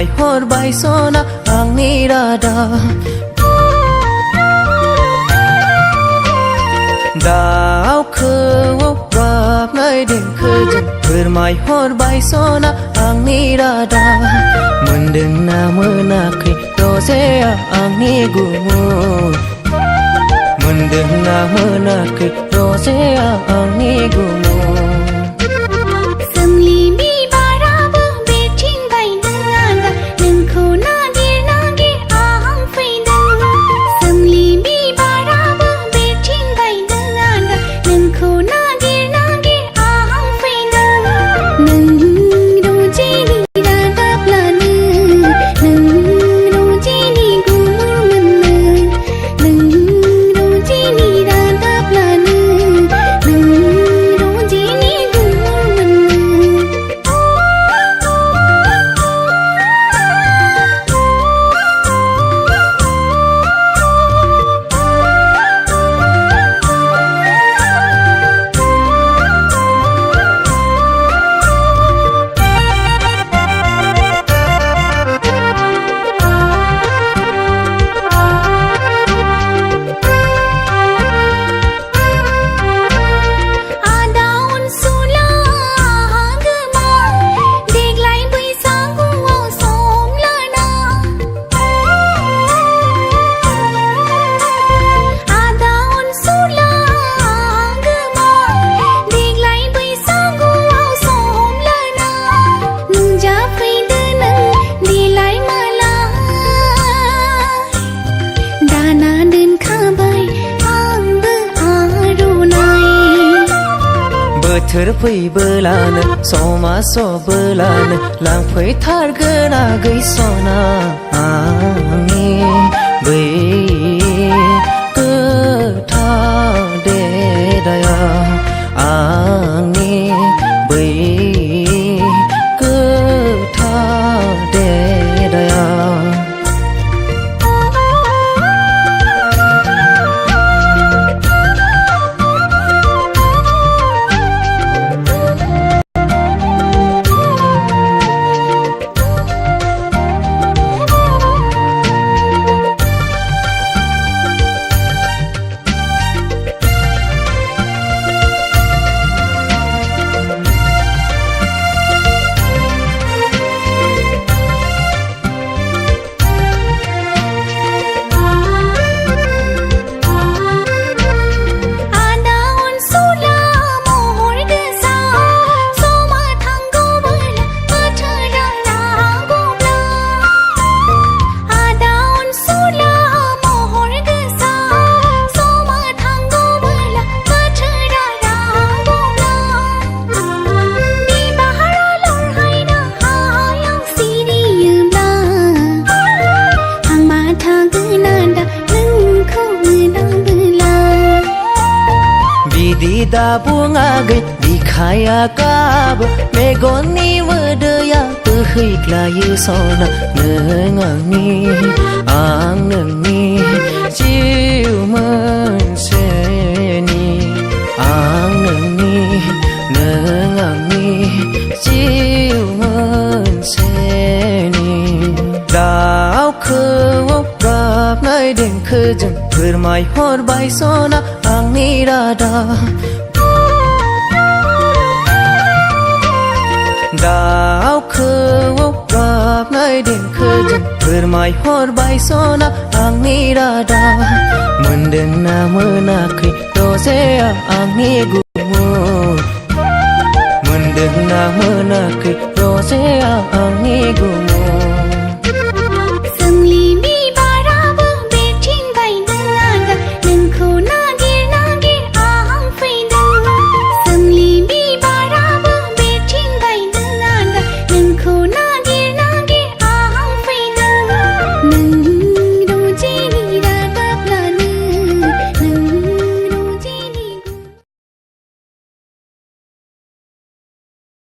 फोरमायहरबाय सना आंनि रादाब दाउ खौवौ गाबनाय देंखोजों फोरमायहरबाय सना आंनि रादाब मोनदोंना मोनाखै रजेया आंनि गुमुर मोनदोंना मोनाखै रजेया आंनि गुमुर बोथोर फैबोलानो समा सबोलानो लांफैथारगोन आगै सना आंनि बै गोथार देराया आंनि बै गोथार देराया दा बुङाखै बिखाया गाबो मेगननि मोदैया बोहैग्लायो सना नों आंनि आं नोंनि जिउ मोनसेनि आं नोंनि नों आंनि जिउ मोनसेनि दाउ खौवौ गाबनाय देंखोजों फोरमायहरबाय सना आंनि रादाब दाउ खौवौ गाबनाय देंखोजों फोरमायहरबाय सना आंनि रादाब मोनदोंना मोनाखै रजेया आंनि गुमुर मोनदोंना मोनाखै रजेया आंनि गुमुर